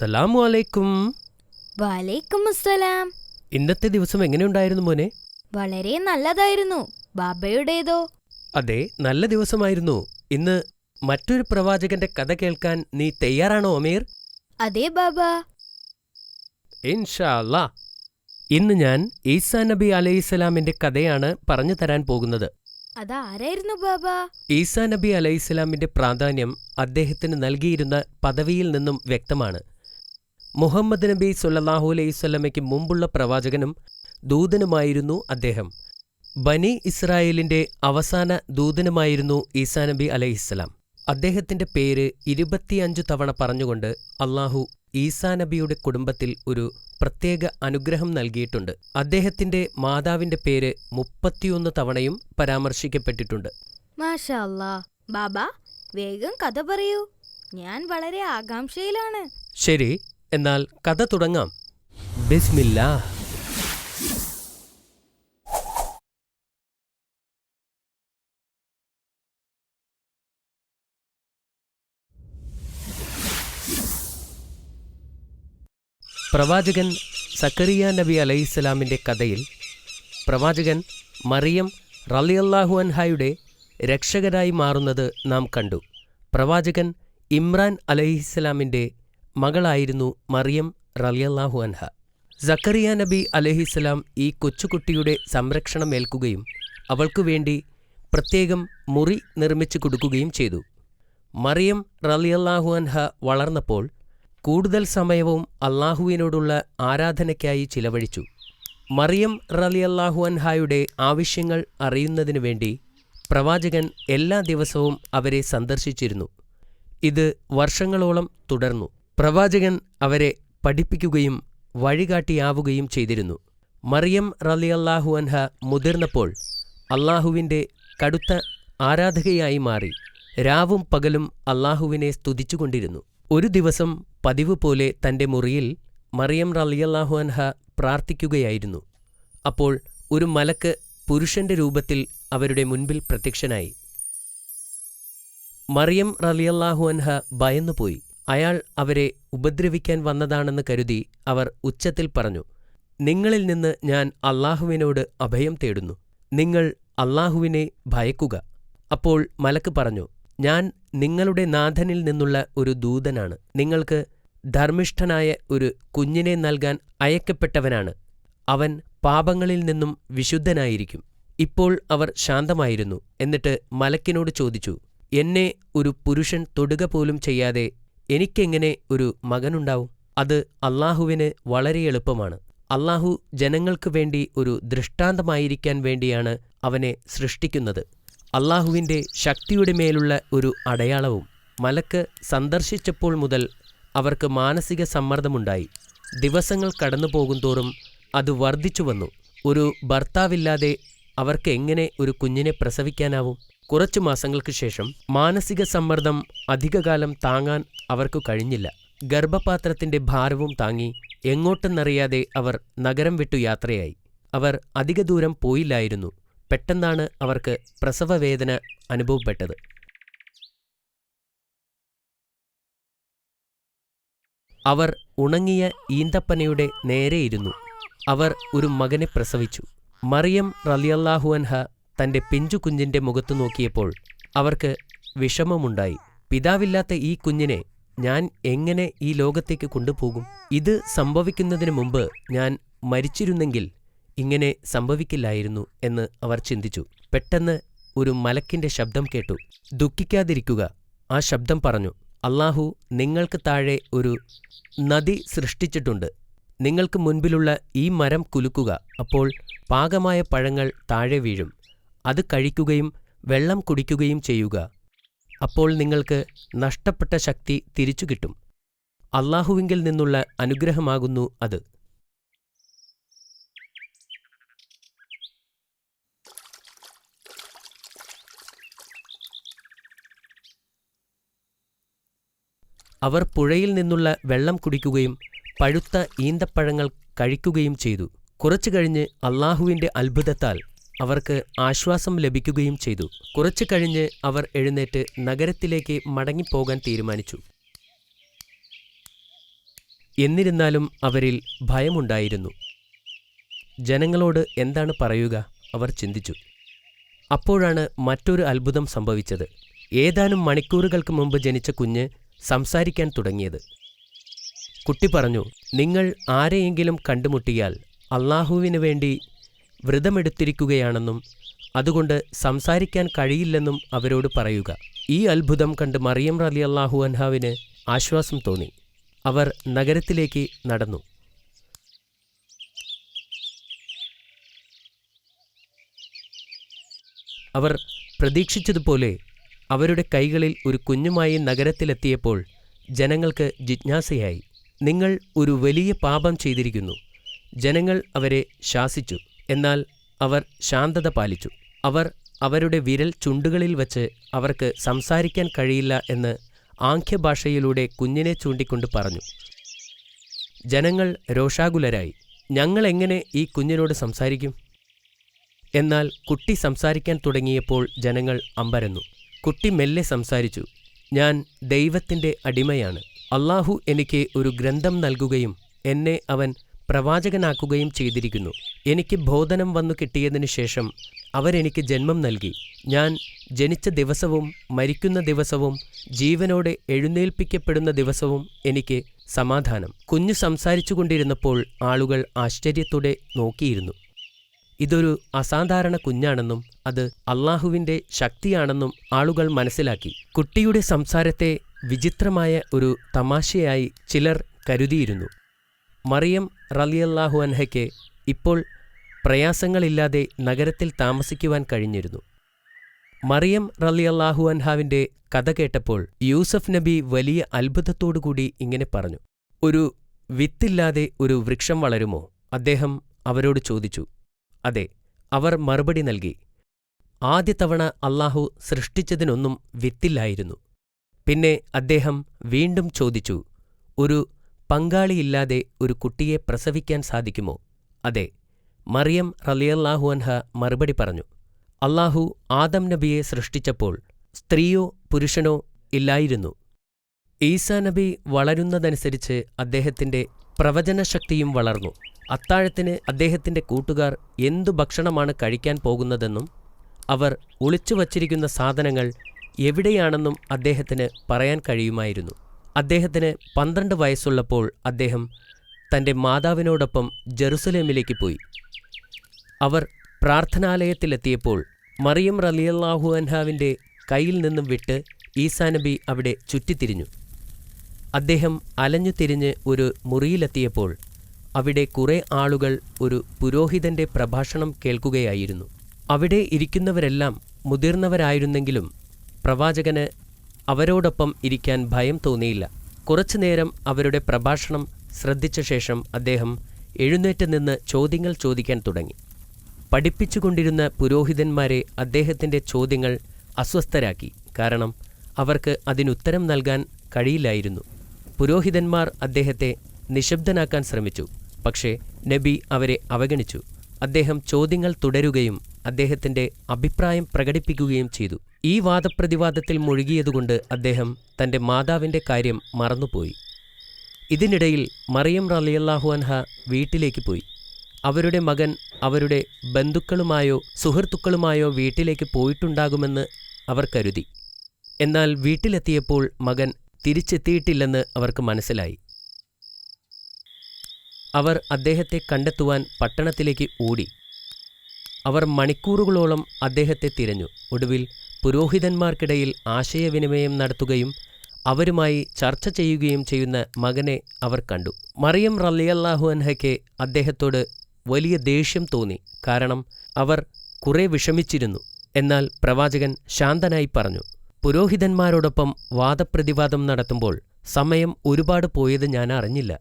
സലാമു അലൈക്കും. വലൈക്കും അസ്സലാം. ഇന്നത്തെ ദിവസം എങ്ങനെയുണ്ടായിരുന്നു മോനെ? വളരെ നല്ലതായിരുന്നു. ബാബയുടേതോ? അതെ, നല്ല ദിവസമായിരുന്നു. ഇന്ന് മറ്റൊരു പ്രവാചകന്റെ കഥ കേൾക്കാൻ നീ തയ്യാറാണോ അമീർ? അതെ ബാബ. ഇൻഷാ അല്ലാ. ഇന്ന് ഞാൻ ഈസാ നബി അലൈഹിസ്സലാമിന്റെ കഥയാണ് പറഞ്ഞു തരാൻ പോകുന്നത്. അതാരായിരുന്നു ബാബ? ഈസാ നബി അലൈഹിസ്സലാമിന്റെ പ്രാധാന്യം അദ്ദേഹത്തിന് നൽകിയിരുന്ന പദവിയിൽ നിന്നും വ്യക്തമാണ്. മുഹമ്മദ് നബി സ്വല്ലല്ലാഹു അലൈഹിസ്സല്ലമയ്ക്ക് മുമ്പുള്ള പ്രവാചകനും ദൂതനുമായിരുന്നു അദ്ദേഹം. ബനി ഇസ്രായേലിന്റെ അവസാന ദൂതനുമായിരുന്നു ഈസാ നബി അലൈഹിസ്സലാം. അദ്ദേഹത്തിന്റെ പേര് 25 തവണ പറഞ്ഞുകൊണ്ട് അള്ളാഹു ഈസാ നബിയുടെ കുടുംബത്തിൽ ഒരു പ്രത്യേക അനുഗ്രഹം നൽകിയിട്ടുണ്ട്. അദ്ദേഹത്തിന്റെ മാതാവിന്റെ പേര് 31 തവണയും പരാമർശിക്കപ്പെട്ടിട്ടുണ്ട്. മാഷാ അല്ലാ. ബാബ, വേഗം കഥ പറയൂ. ഞാൻ വളരെ ആകാംക്ഷയിലാണ്. ശരി, എന്നാൽ കഥ തുടങ്ങാം. ബിസ്മില്ലാഹ്. പ്രവാചകൻ സക്കരിയ നബി അലൈഹിസ്സലാമിന്റെ കഥയിൽ പ്രവാചകൻ മറിയം റളിയല്ലാഹു അൻഹയുടെ രക്ഷകരായി മാറുന്നത് നാം കണ്ടു. പ്രവാചകൻ ഇമ്രാൻ അലൈഹിസ്സലാമിന്റെ മകളായിരുന്നു മറിയം റളിയല്ലാഹു അൻഹ. സക്കരിയ നബി അലൈഹിസ്സലാം ഈ കൊച്ചുകുട്ടിയുടെ സംരക്ഷണം ഏൽക്കുകയും അവൾക്കുവേണ്ടി പ്രത്യേകം മുറി നിർമ്മിച്ചു കൊടുക്കുകയും ചെയ്തു. മറിയം റളിയല്ലാഹു അൻഹ വളർന്നപ്പോൾ കൂടുതൽ സമയവും അള്ളാഹുവിനോടുള്ള ആരാധനയ്ക്കായി ചിലവഴിച്ചു. മറിയം റളിയല്ലാഹു അൻഹായുടെ ആവശ്യങ്ങൾ അറിയുന്നതിനു വേണ്ടി പ്രവാചകൻ എല്ലാ ദിവസവും അവരെ സന്ദർശിച്ചിരുന്നു. ഇത് വർഷങ്ങളോളം തുടർന്നു. പ്രവാചകൻ അവരെ പഠിപ്പിക്കുകയും വഴികാട്ടിയാവുകയും ചെയ്തിരുന്നു. മറിയം റളിയല്ലാഹു അൻഹ മുതിർന്നപ്പോൾ അള്ളാഹുവിൻ്റെ കടുത്ത ആരാധകയായി മാറി രാവും പകലും അള്ളാഹുവിനെ സ്തുതിച്ചുകൊണ്ടിരുന്നു. ഒരു ദിവസം പതിവ് പോലെ തന്റെ മുറിയിൽ മറിയം റളിയല്ലാഹു അൻഹ പ്രാർത്ഥിക്കുകയായിരുന്നു. അപ്പോൾ ഒരു മലക്ക് പുരുഷന്റെ രൂപത്തിൽ അവരുടെ മുൻപിൽ പ്രത്യക്ഷനായി. മറിയം റളിയല്ലാഹു അൻഹ ഭയന്നുപോയി. അയാൾ അവരെ ഉപദ്രവിക്കാൻ വന്നതാണെന്ന് കരുതി അവർ ഉച്ചത്തിൽ പറഞ്ഞു, നിങ്ങളിൽ നിന്ന് ഞാൻ അള്ളാഹുവിനോട് അഭയം തേടുന്നു. നിങ്ങൾ അള്ളാഹുവിനെ ഭയക്കുക. അപ്പോൾ മലക്ക് പറഞ്ഞു, ഞാൻ നിങ്ങളുടെ നാഥനിൽ നിന്നുള്ള ഒരു ദൂതനാണ്. നിങ്ങൾക്ക് ധർമ്മിഷ്ഠനായ ഒരു കുഞ്ഞിനെ നൽകാൻ അയക്കപ്പെട്ടവനാണ്. അവൻ പാപങ്ങളിൽ നിന്നും വിശുദ്ധനായിരിക്കും. ഇപ്പോൾ അവർ ശാന്തമായിരുന്നു. എന്നിട്ട് മലക്കിനോട് ചോദിച്ചു, എന്നെ ഒരു പുരുഷൻ തൊടുക പോലും ചെയ്യാതെ എനിക്കെങ്ങനെ ഒരു മകനുണ്ടാവും? അത് അള്ളാഹുവിന് വളരെ എളുപ്പമാണ്. അള്ളാഹു ജനങ്ങൾക്ക് വേണ്ടി ഒരു ദൃഷ്ടാന്തമായിരിക്കാൻ വേണ്ടിയാണ് അവനെ സൃഷ്ടിക്കുന്നത്. അള്ളാഹുവിൻ്റെ ശക്തിയുടെ മേലുള്ള ഒരു അടയാളവും. മലക്ക് സന്ദർശിച്ചപ്പോൾ മുതൽ അവർക്ക് മാനസിക സമ്മർദ്ദമുണ്ടായി. ദിവസങ്ങൾ കടന്നു പോകുന്തോറും അത് വർദ്ധിച്ചു വന്നു. ഒരു ഭർത്താവില്ലാതെ അവർക്ക് എങ്ങനെ ഒരു കുഞ്ഞിനെ പ്രസവിക്കാനാവും? കുറച്ചു മാസങ്ങൾക്ക് ശേഷം മാനസിക സമ്മർദ്ദം അധികകാലം താങ്ങാൻ അവർക്ക് കഴിഞ്ഞില്ല. ഗർഭപാത്രത്തിന്റെ ഭാരവും താങ്ങി എങ്ങോട്ടെന്നറിയാതെ അവർ നഗരം വിട്ടു യാത്രയായി. അവർ അധിക ദൂരം പോയില്ലായിരുന്നു. പെട്ടെന്നാണ് അവർക്ക് പ്രസവവേദന അനുഭവപ്പെട്ടത്. അവർ ഉണങ്ങിയ ഈന്തപ്പനയുടെ നേരെയിരുന്നു. അവർ ഒരു മകനെ പ്രസവിച്ചു. മറിയം റളിയല്ലാഹു അൻഹ തന്റെ പിഞ്ചു കുഞ്ഞിന്റെ മുഖത്തു നോക്കിയപ്പോൾ അവർക്ക് വിഷമമുണ്ടായി. പിതാവില്ലാത്ത ഈ കുഞ്ഞിനെ ഞാൻ എങ്ങനെ ഈ ലോകത്തേക്ക് കൊണ്ടുപോകും? ഇത് സംഭവിക്കുന്നതിന് മുമ്പ് ഞാൻ മരിച്ചിരുന്നെങ്കിൽ ഇങ്ങനെ സംഭവിക്കില്ലായിരുന്നു എന്ന് അവർ ചിന്തിച്ചു. പെട്ടെന്ന് ഒരു മലക്കിന്റെ ശബ്ദം കേട്ടു. ദുഃഖിക്കാതിരിക്കുക. ആ ശബ്ദം പറഞ്ഞു, അള്ളാഹു നിങ്ങൾക്ക് താഴെ ഒരു നദി സൃഷ്ടിച്ചിട്ടുണ്ട്. നിങ്ങൾക്ക് മുൻപിലുള്ള ഈ മരം കുലുക്കുക. അപ്പോൾ പാകമായ പഴങ്ങൾ താഴെ വീഴും. അത് കഴിക്കുകയും വെള്ളം കുടിക്കുകയും ചെയ്യുക. അപ്പോൾ നിങ്ങൾക്ക് നഷ്ടപ്പെട്ട ശക്തി തിരിച്ചു കിട്ടും. അള്ളാഹുവിങ്കിൽ നിന്നുള്ള അനുഗ്രഹമാകുന്നു അത്. അവർ പുഴയിൽ നിന്നുള്ള വെള്ളം കുടിക്കുകയും പഴുത്ത ഈന്തപ്പഴങ്ങൾ കഴിക്കുകയും ചെയ്തു. കുറച്ചു കഴിഞ്ഞ് അള്ളാഹുവിൻ്റെ അത്ഭുതത്താൽ അവർക്ക് ആശ്വാസം ലഭിക്കുകയും ചെയ്തു. കുറച്ചു കഴിഞ്ഞ് അവർ എഴുന്നേറ്റ് നഗരത്തിലേക്ക് മടങ്ങിപ്പോകാൻ തീരുമാനിച്ചു. എന്നിരുന്നാലും അവരിൽ ഭയമുണ്ടായിരുന്നു. ജനങ്ങളോട് എന്താണ് പറയുക? അവർ ചിന്തിച്ചു. അപ്പോഴാണ് മറ്റൊരു അത്ഭുതം സംഭവിച്ചത്. ഏതാനും മണിക്കൂറുകൾക്ക് മുമ്പ് ജനിച്ച കുഞ്ഞ് സംസാരിക്കാൻ തുടങ്ങിയത്. കുട്ടി പറഞ്ഞു, നിങ്ങൾ ആരെയെങ്കിലും കണ്ടുമുട്ടിയാൽ അള്ളാഹുവിനു വേണ്ടി വ്രതമെടുത്തിരിക്കുകയാണെന്നും അതുകൊണ്ട് സംസാരിക്കാൻ കഴിയില്ലെന്നും അവരോട് പറയുക. ഈ അത്ഭുതം കണ്ട് മറിയം റളിയല്ലാഹു അൻഹാവിന് ആശ്വാസം തോന്നി. അവർ നഗരത്തിലേക്ക് നടന്നു. അവർ പ്രതീക്ഷിച്ചതുപോലെ അവരുടെ കൈകളിൽ ഒരു കുഞ്ഞുമായി നഗരത്തിലെത്തിയപ്പോൾ ജനങ്ങൾക്ക് ജിജ്ഞാസയായി. നിങ്ങൾ ഒരു വലിയ പാപം ചെയ്തിരിക്കുന്നു. ജനങ്ങൾ അവരെ ശാസിച്ചു. എന്നാൽ അവർ ശാന്തത പാലിച്ചു. അവർ അവരുടെ വിരൽ ചുണ്ടുകളിൽ വച്ച് അവർക്ക് സംസാരിക്കാൻ കഴിയില്ല എന്ന് ആംഗ്യഭാഷയിലൂടെ കുഞ്ഞിനെ ചൂണ്ടിക്കൊണ്ട് പറഞ്ഞു. ജനങ്ങൾ രോഷാകുലരായി. ഞങ്ങൾ എങ്ങനെ ഈ കുഞ്ഞിനോട് സംസാരിക്കും? എന്നാൽ കുട്ടി സംസാരിക്കാൻ തുടങ്ങിയപ്പോൾ ജനങ്ങൾ അമ്പരന്നു. കുട്ടി മെല്ലെ സംസാരിച്ചു. ഞാൻ ദൈവത്തിൻ്റെ അടിമയാണ്. അള്ളാഹു എനിക്ക് ഒരു ഗ്രന്ഥം നൽകുകയും എന്നെ അവൻ പ്രവാചകനാക്കുകയും ചെയ്തിരിക്കുന്നു. എനിക്ക് ബോധനം വന്നു കിട്ടിയതിനു ശേഷം അവരെനിക്ക് ജന്മം നൽകി. ഞാൻ ജനിച്ച ദിവസവും മരിക്കുന്ന ദിവസവും ജീവനോടെ എഴുന്നേൽപ്പിക്കപ്പെടുന്ന ദിവസവും എനിക്ക് സമാധാനം. കുഞ്ഞ് സംസാരിച്ചു കൊണ്ടിരുന്നപ്പോൾ ആളുകൾ ആശ്ചര്യത്തോടെ നോക്കിയിരുന്നു. ഇതൊരു അസാധാരണ കുഞ്ഞാണെന്നും അത് അള്ളാഹുവിൻ്റെ ശക്തിയാണെന്നും ആളുകൾ മനസ്സിലാക്കി. കുട്ടിയുടെ സംസാരത്തെ വിചിത്രമായ ഒരു തമാശയായി ചിലർ കരുതിയിരുന്നു. മറിയം റളിയല്ലാഹു അൻഹയ്ക്ക് ഇപ്പോൾ പ്രയാസങ്ങളില്ലാതെ നഗരത്തിൽ താമസിക്കുവാൻ കഴിഞ്ഞിരുന്നു. മറിയം റളിയല്ലാഹു അൻഹാവിൻ്റെ കഥ കേട്ടപ്പോൾ യൂസഫ് നബി വലിയ അത്ഭുതത്തോടുകൂടി ഇങ്ങനെ പറഞ്ഞു. ഒരു വിത്തില്ലാതെ ഒരു വൃക്ഷം വളരുമോ? അദ്ദേഹം അവരോട് ചോദിച്ചു. അതെ, അവർ മറുപടി നൽകി. ആദ്യ തവണ അള്ളാഹു സൃഷ്ടിച്ചതിനൊന്നും വിത്തില്ലായിരുന്നു. പിന്നെ അദ്ദേഹം വീണ്ടും ചോദിച്ചു, ഒരു പങ്കാളിയില്ലാതെ ഒരു കുട്ടിയെ പ്രസവിക്കാൻ സാധിക്കുമോ? അതെ. മറിയം റളിയല്ലാഹു അൻഹ മറുപടി പറഞ്ഞു. അള്ളാഹു ആദം നബിയെ സൃഷ്ടിച്ചപ്പോൾ സ്ത്രീയോ പുരുഷനോ ഇല്ലായിരുന്നു. ഈസാ നബി വളരുന്നതനുസരിച്ച് അദ്ദേഹത്തിൻ്റെ പ്രവചനശക്തിയും വളർന്നു. അത്താഴത്തിന് അദ്ദേഹത്തിൻ്റെ കൂട്ടുകാർ എന്തു ഭക്ഷണമാണ് കഴിക്കാൻ പോകുന്നതെന്നും അവർ ഒളിച്ചുവച്ചിരിക്കുന്ന സാധനങ്ങൾ എവിടെയാണെന്നും അദ്ദേഹത്തിന് പറയാൻ കഴിയുമായിരുന്നു. അദ്ദേഹത്തിന് 12 വയസ്സുള്ളപ്പോൾ അദ്ദേഹം തൻ്റെ മാതാവിനോടൊപ്പം ജെറുസലേമിലേക്ക് പോയി. അവർ പ്രാർത്ഥനാലയത്തിലെത്തിയപ്പോൾ മറിയം റളിയല്ലാഹു അൻഹാവിൻ്റെ കയ്യിൽ നിന്നും വിട്ട് ഈസാ നബി അവിടെ ചുറ്റിത്തിരിഞ്ഞു. അദ്ദേഹം അലഞ്ഞു തിരിഞ്ഞ് ഒരു മുറിയിലെത്തിയപ്പോൾ അവിടെ കുറേ ആളുകൾ ഒരു പുരോഹിതൻ്റെ പ്രഭാഷണം കേൾക്കുകയായിരുന്നു. അവിടെ ഇരിക്കുന്നവരെല്ലാം മുതിർന്നവരായിരുന്നെങ്കിലും പ്രവാചകന് അവരോടൊപ്പം ഇരിക്കാൻ ഭയം തോന്നിയില്ല. കുറച്ചുനേരം അവരുടെ പ്രഭാഷണം ശ്രദ്ധിച്ച ശേഷം അദ്ദേഹം എഴുന്നേറ്റ് നിന്ന് ചോദ്യങ്ങൾ ചോദിക്കാൻ തുടങ്ങി. പഠിപ്പിച്ചുകൊണ്ടിരുന്ന പുരോഹിതന്മാരെ അദ്ദേഹത്തിൻ്റെ ചോദ്യങ്ങൾ അസ്വസ്ഥരാക്കി. കാരണം അവർക്ക് അതിനുത്തരം നൽകാൻ കഴിയില്ലായിരുന്നു. പുരോഹിതന്മാർ അദ്ദേഹത്തെ നിശബ്ദനാക്കാൻ ശ്രമിച്ചു. പക്ഷേ നബി അവരെ അവഗണിച്ചു. അദ്ദേഹം ചോദ്യങ്ങൾ തുടരുകയും അദ്ദേഹത്തിൻ്റെ അഭിപ്രായം പ്രകടിപ്പിക്കുകയും ചെയ്തു. ഈ വാദപ്രതിവാദത്തിൽ മുഴുകിയതുകൊണ്ട് അദ്ദേഹം തൻ്റെ മാതാവിൻ്റെ കാര്യം മറന്നുപോയി. ഇതിനിടയിൽ മറിയം റളിയല്ലാഹു അൻഹ വീട്ടിലേക്ക് പോയി. അവരുടെ മകൻ അവരുടെ ബന്ധുക്കളുമായോ സുഹൃത്തുക്കളുമായോ വീട്ടിലേക്ക് പോയിട്ടുണ്ടാകുമെന്ന് അവർ കരുതി. എന്നാൽ വീട്ടിലെത്തിയപ്പോൾ മകൻ തിരിച്ചെത്തിയിട്ടില്ലെന്ന് അവർക്ക് മനസ്സിലായി. അവർ അദ്ദേഹത്തെ കണ്ടെത്തുവാൻ പട്ടണത്തിലേക്ക് ഓടി. അവർ മണിക്കൂറുകളോളം അദ്ദേഹത്തെ തിരഞ്ഞു. ഒടുവിൽ പുരോഹിതന്മാർക്കിടയിൽ ആശയവിനിമയം നടത്തുകയും അവരുമായി ചർച്ച ചെയ്യുകയും ചെയ്യുന്ന മകനെ അവർ കണ്ടു. മറിയം റളിയല്ലാഹു അൻഹയ്ക്ക് അദ്ദേഹത്തോട് വലിയ ദേഷ്യം തോന്നി. കാരണം അവർ കുറെ വിഷമിച്ചിരുന്നു. എന്നാൽ പ്രവാചകൻ ശാന്തനായി പറഞ്ഞു, പുരോഹിതന്മാരോടൊപ്പം വാദപ്രതിവാദം നടത്തുമ്പോൾ സമയം ഒരുപാട് പോയത് ഞാൻ അറിഞ്ഞില്ല.